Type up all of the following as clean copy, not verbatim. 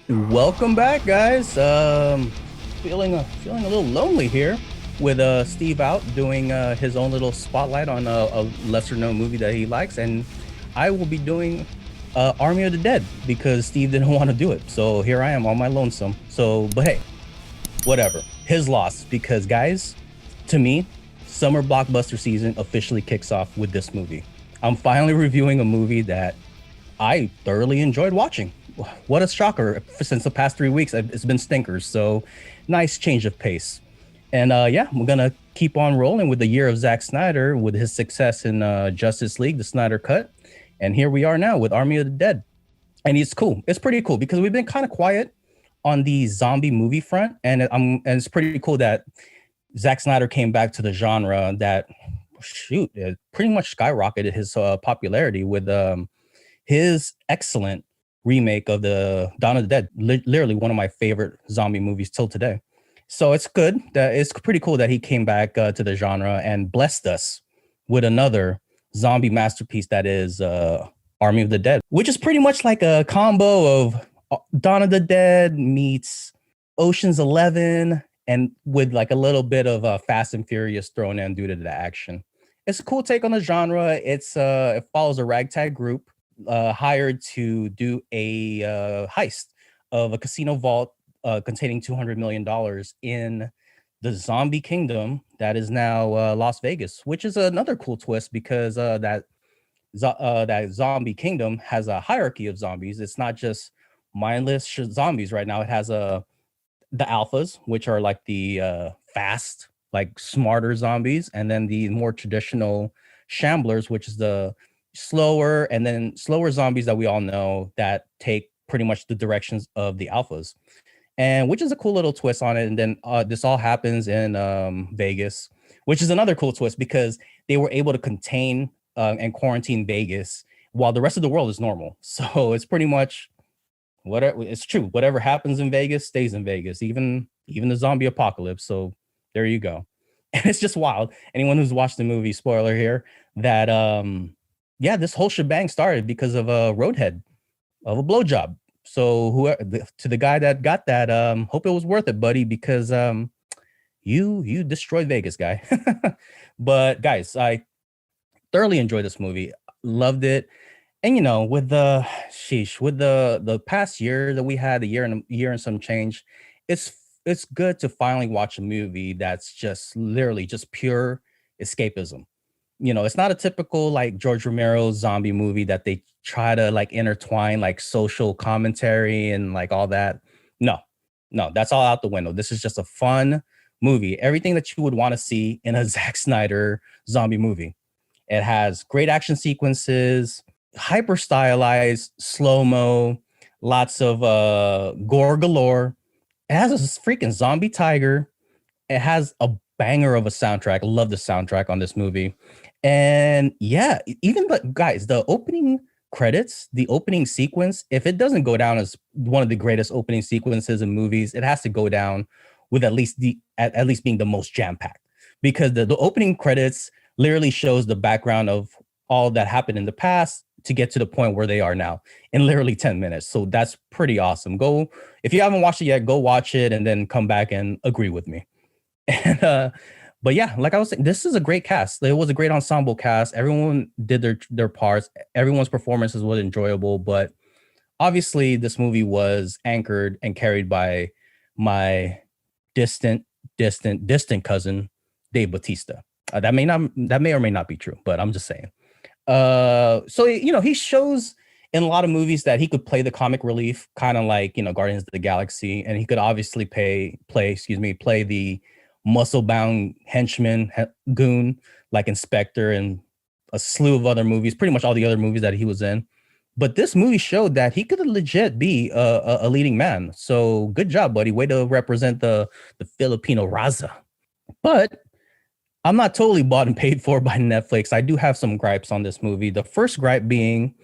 Welcome back, guys. Feeling a little lonely here with Steve out doing his own little spotlight on a lesser known movie that he likes, and I will be doing Army of the Dead because Steve didn't want to do it. So here I am on my lonesome. So, but hey, whatever. His loss because guys, to me, summer blockbuster season officially kicks off with this movie. I'm finally reviewing a movie that I thoroughly enjoyed watching. What a shocker. Since the past 3 weeks, it's been stinkers. So nice change of pace. And yeah, we're going to keep on rolling with the year of Zack Snyder with his success in Justice League, the Snyder Cut. And here we are now with Army of the Dead. And it's cool. It's pretty cool because we've been kind of quiet on the zombie movie front. And it's pretty cool that Zack Snyder came back to the genre that, shoot, it pretty much skyrocketed his popularity with his excellent remake of the Dawn of the Dead, literally one of my favorite zombie movies till today. So it's good that it's pretty cool that he came back to the genre and blessed us with another zombie masterpiece that is Army of the Dead, which is pretty much like a combo of Dawn of the Dead meets Ocean's 11 and with like a little bit of Fast and Furious thrown in due to the action. It's a cool take on the genre. It follows a ragtag group hired to do a heist of a casino vault containing $200 million in the zombie kingdom that is now Las Vegas, which is another cool twist because that zombie kingdom has a hierarchy of zombies. It's not just mindless zombies right now. It has the alphas, which are like the fast, like smarter zombies, and then the more traditional shamblers, which is the slower zombies that we all know that take pretty much the directions of the alphas, and which is a cool little twist on it. And then this all happens in Vegas, which is another cool twist because they were able to contain and quarantine Vegas while the rest of the world is normal. So it's pretty much whatever. It's true. Whatever happens in Vegas stays in Vegas, even the zombie apocalypse. So there you go. And it's just wild. Anyone who's watched the movie, spoiler here, that yeah, this whole shebang started because of a roadhead of a blowjob. So to the guy that got that, hope it was worth it, buddy, because you destroyed Vegas, guy. But guys, I thoroughly enjoyed this movie. Loved it. And with the past year that we had, a year and some change, it's good to finally watch a movie that's just literally just pure escapism. It's not a typical like George Romero zombie movie that they try to like intertwine like social commentary and like all that. No, no, that's all out the window. This is just a fun movie. Everything that you would want to see in a Zack Snyder zombie movie. It has great action sequences, hyper stylized, slow-mo, lots of gore galore. It has a freaking zombie tiger. It has a banger of a soundtrack. Love the soundtrack on this movie. And yeah, even but guys, the opening credits, the opening sequence, if it doesn't go down as one of the greatest opening sequences in movies, it has to go down with at least being the most jam-packed. Because the opening credits literally shows the background of all that happened in the past to get to the point where they are now in literally 10 minutes. So that's pretty awesome. Go, if you haven't watched it yet, go watch it and then come back and agree with me. And but yeah, like I was saying, this is a great cast. It was a great ensemble cast. Everyone did their parts. Everyone's performances was enjoyable, but obviously this movie was anchored and carried by my distant cousin, Dave Bautista. That may or may not be true, but I'm just saying. So he shows in a lot of movies that he could play the comic relief, kind of like Guardians of the Galaxy, and he could obviously play the muscle-bound henchman goon like Inspector and a slew of other movies, pretty much all the other movies that he was in. But this movie showed that he could legit be a leading man. So good job, buddy. Way to represent the Filipino Raza. But I'm not totally bought and paid for by Netflix. I do have some gripes on this movie. The first gripe being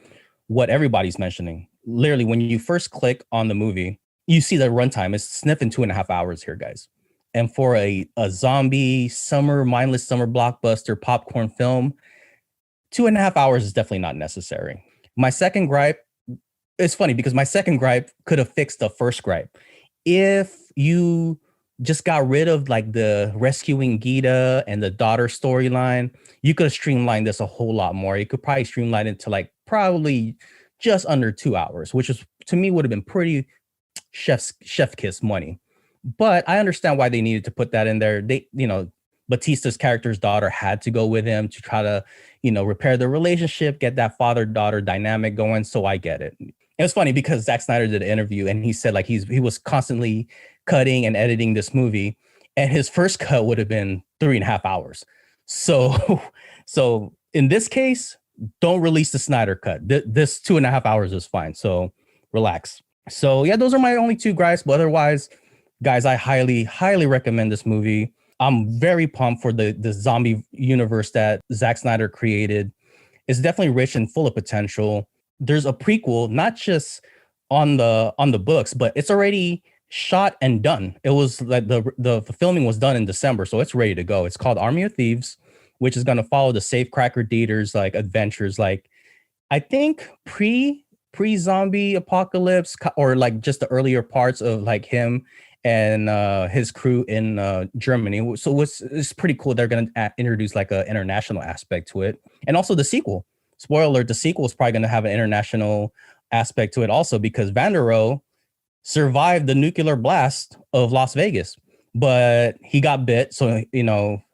what everybody's mentioning. Literally, when you first click on the movie, you see the runtime is sniffing 2.5 hours here, guys. And for a zombie mindless summer blockbuster popcorn film, 2.5 hours is definitely not necessary. My second gripe it's funny because my second gripe could have fixed the first gripe. If you just got rid of like the rescuing Gita and the daughter storyline, you could have streamlined this a whole lot more. You could probably streamline it to like probably just under 2 hours, which is to me would have been pretty chef kiss money. But I understand why they needed to put that in there. They, Batista's character's daughter had to go with him to try to, repair the relationship, get that father-daughter dynamic going. So I get it. It was funny because Zack Snyder did an interview and he said like he was constantly cutting and editing this movie, and his first cut would have been 3.5 hours. So, so in this case, don't release the Snyder cut. This 2.5 hours is fine. So relax. So yeah, those are my only two gripes. But otherwise, guys, I highly, highly recommend this movie. I'm very pumped for the zombie universe that Zack Snyder created. It's definitely rich and full of potential. There's a prequel, not just on the books, but it's already shot and done. It was like the filming was done in December, so it's ready to go. It's called Army of Thieves, which is going to follow the Safecracker Dieter's like adventures, like I think pre-zombie apocalypse, or like just the earlier parts of like him and his crew in Germany. So it's pretty cool. They're going to introduce like an international aspect to it. And also the sequel. Spoiler alert, the sequel is probably going to have an international aspect to it also, because Vanderohe survived the nuclear blast of Las Vegas, but he got bit. So,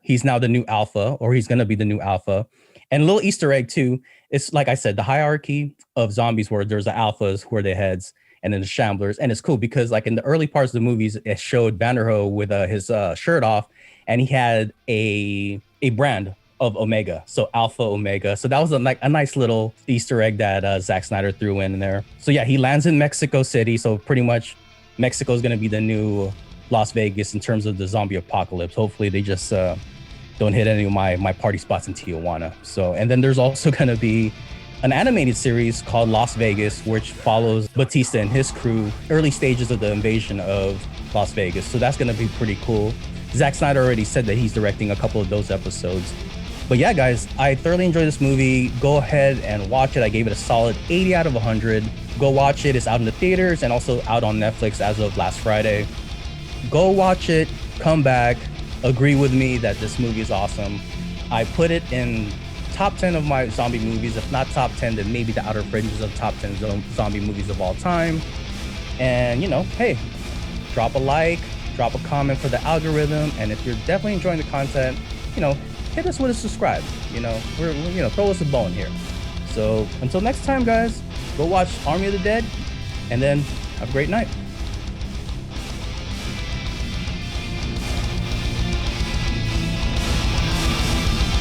he's now the new alpha, or he's going to be the new alpha. And a little Easter egg too. It's like I said, the hierarchy of zombies where there's the alphas who are the heads, and then the shamblers. And it's cool because like in the early parts of the movies, it showed Vanderohe with his shirt off, and he had a brand of Omega. So Alpha Omega. So that was a nice little Easter egg that Zack Snyder threw in there. So yeah, he lands in Mexico City. So pretty much Mexico is going to be the new Las Vegas in terms of the zombie apocalypse. Hopefully they just don't hit any of my party spots in Tijuana. So, and then there's also going to be an animated series called Las Vegas, which follows Batista and his crew early stages of the invasion of Las Vegas. So that's going to be pretty cool. Zack Snyder already said that he's directing a couple of those episodes. But yeah, guys, I thoroughly enjoyed this movie. Go ahead and watch it. I gave it a solid 80 out of 100. Go watch it. It's out in the theaters and also out on Netflix as of last Friday. Go watch it, come back, agree with me that this movie is awesome. I put it in top 10 of my zombie movies. If not top 10, then maybe the outer fringes of top 10 zombie movies of all time. And, hey, drop a like, drop a comment for the algorithm. And if you're definitely enjoying the content, hit us with a subscribe. We're throw us a bone here. So until next time, guys, go watch Army of the Dead, and then have a great night.